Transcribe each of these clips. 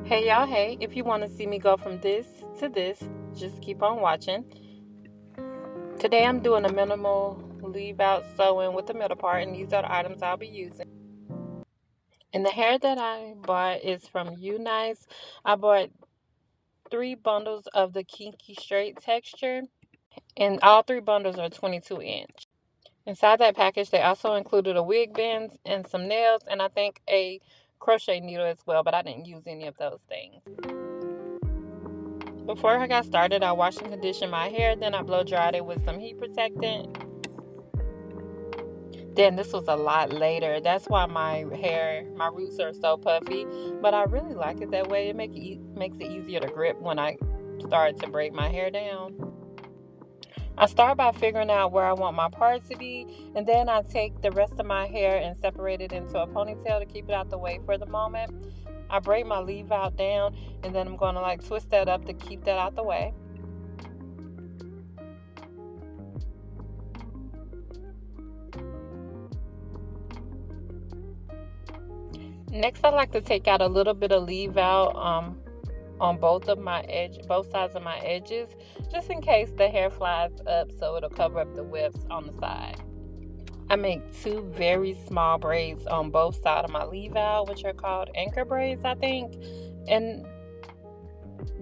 Hey y'all, hey, if you want to see me go from this to this, just keep on watching. Today I'm doing a minimal leave out sewing with the middle part, and these are the items I'll be using. And the hair that I bought is from You Nice. I bought 3 bundles of the Kinky straight texture, and all 3 bundles are 22 inch. Inside that package, they also included a wig band and some nails, and I think a crochet needle as well, but I didn't use any of those things. Before I got started, I washed and conditioned my hair, then I blow dried it with some heat protectant. Then this was a lot later. That's why my roots are so puffy, but I really like it that way. It makes it easier to grip when I start to braid my hair down. I start by figuring out where I want my part to be, and then I take the rest of my hair and separate it into a ponytail to keep it out the way for the moment. I braid my leave out down, and then I'm going to twist that up to keep that out the way. Next, I like to take out a little bit of leave out on both sides of my edges, just in case the hair flies up, so it'll cover up the wefts on the side. I make 2 very small braids on both sides of my leave out, which are called anchor braids, I think, and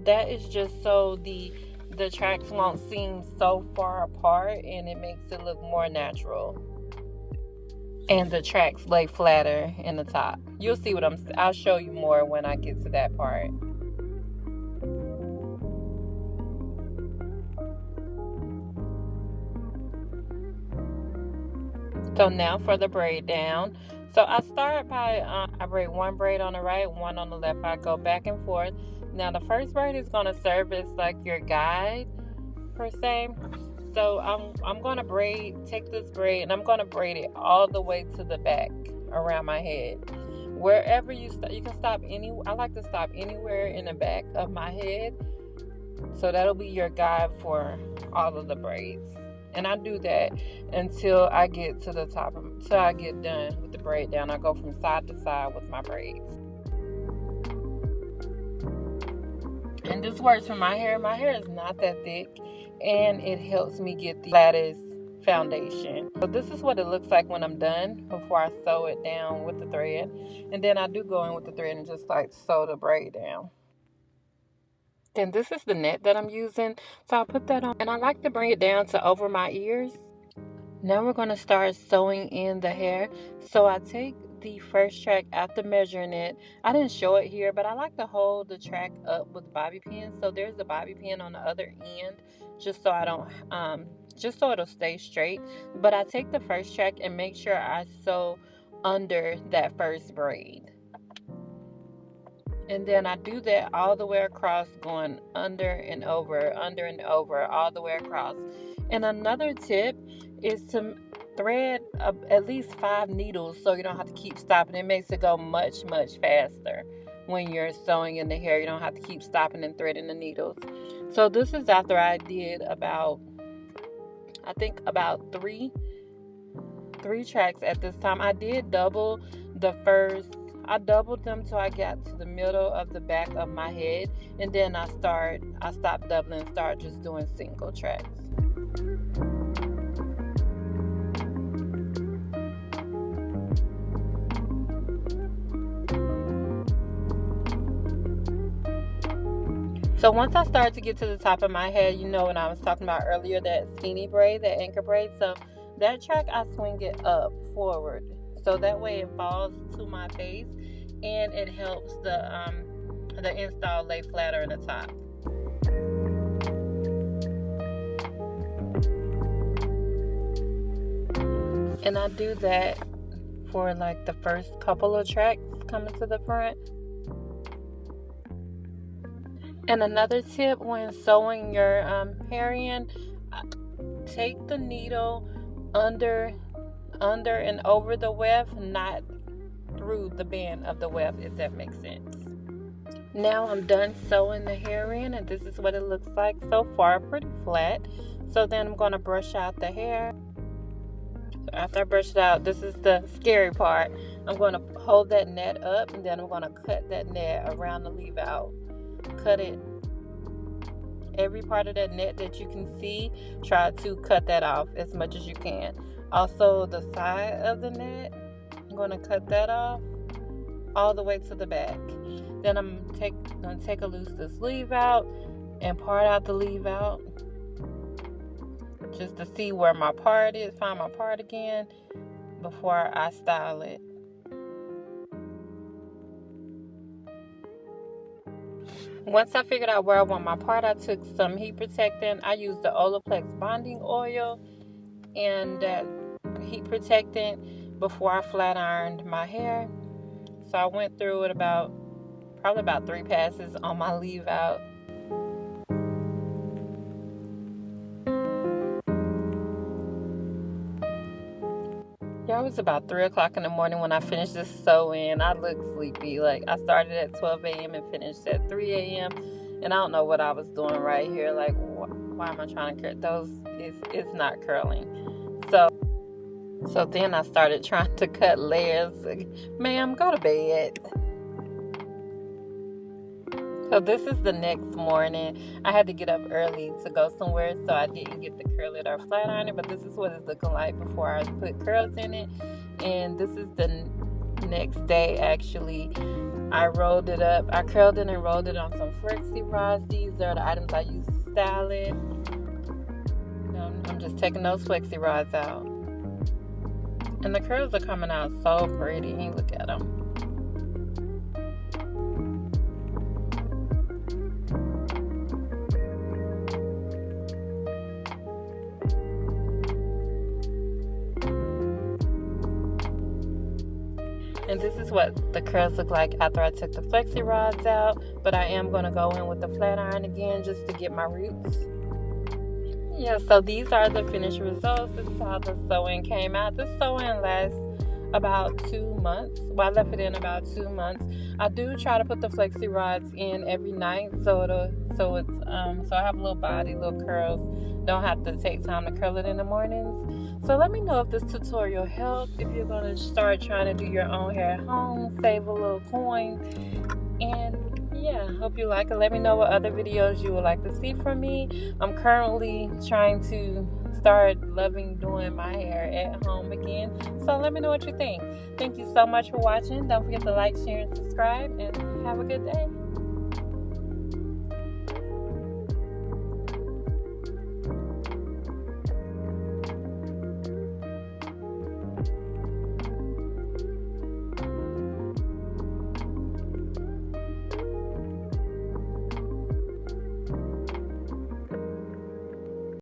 that is just so the tracks won't seem so far apart, and it makes it look more natural. And the tracks lay flatter in the top. You'll see I'll show you more when I get to that part. So now for the braid down. So I start by, I braid 1 braid on the right, 1 on the left. I go back and forth. Now the first braid is going to serve as like your guide per se. So I'm going to take this braid, and I'm going to braid it all the way to the back around my head. Wherever you can stop I like to stop anywhere in the back of my head. So that'll be your guide for all of the braids. And I do that until I get to the top, until I get done with the braid down. I go from side to side with my braids. And this works for my hair. My hair is not that thick, and it helps me get the flattest foundation. So this is what it looks like when I'm done, before I sew it down with the thread. And then I do go in with the thread and just sew the braid down. Then this is the net that I'm using. So I put that on, and I like to bring it down to over my ears. Now we're going to start sewing in the hair. So I take the first track after measuring it. I didn't show it here, but I like to hold the track up with bobby pins. So there's a bobby pin on the other end, just so it'll stay straight. But I take the first track and make sure I sew under that first braid. And then I do that all the way across, going under and over, all the way across. And another tip is to thread at least 5 needles, so you don't have to keep stopping. It makes it go much, much faster when you're sewing in the hair. You don't have to keep stopping and threading the needles. So this is after I did about 3 tracks at this time. I did double the first. I doubled them till I got to the middle of the back of my head, and then I stopped doubling and started just doing single tracks. So once I start to get to the top of my head, when I was talking about earlier, that skinny braid, that anchor braid, so that track I swing it up forward, so that way it falls to my face, and it helps the install lay flatter in the top. And I do that for the first couple of tracks coming to the front. And another tip when sewing your hair in, take the needle under and over the weft, not through the band of the weft, if that makes sense. Now I'm done sewing the hair in, and this is what it looks like so far, pretty flat. So then I'm going to brush out the hair. So after I brush it out, this is the scary part. I'm going to hold that net up, and then I'm going to cut that net around the leave out. Cut it. Every part of that net that you can see, try to cut that off as much as you can. Also, the side of the net, I'm going to cut that off all the way to the back. Then I'm going to take a loose this leave out and part out the leave out just to see where my part is, find my part again before I style it. Once I figured out where I want my part, I took some heat protectant. I used the Olaplex bonding oil and that heat protectant before I flat ironed my hair. So I went through it probably about 3 passes on my leave out. Yeah, it was about 3 o'clock in the morning when I finished this sewing. I looked sleepy. Like, I started at 12 a.m. and finished at 3 a.m. And I don't know what I was doing right here. Like, why am I trying to curl? Those, it's not curling. So then I started trying to cut layers. Ma'am, go to bed. So this is the next morning. I had to get up early to go somewhere, so I didn't get to curl it or flat iron it, but this is what it's looking like before I put curls in it. And this is the next day, actually. I rolled it up. I curled it and rolled it on some flexi rods. These are the items I use to style it. I'm just taking those flexi rods out. And the curls are coming out so pretty. Look at them. And this is what the curls look like after I took the flexi rods out. But I am going to go in with the flat iron again just to get my roots. Yeah, so these are the finished results. This is how the sewing came out. This sewing lasts about 2 months. Well, I left it in about 2 months. I do try to put the flexi rods in every night so I have a little body, little curls. Don't have to take time to curl it in the mornings. So let me know if this tutorial helped. If you're going to start trying to do your own hair at home, save a little coin. And yeah, hope you like it. Let me know what other videos you would like to see from me. I'm currently trying to start loving doing my hair at home again. So let me know what you think. Thank you so much for watching. Don't forget to like, share, and subscribe. And have a good day.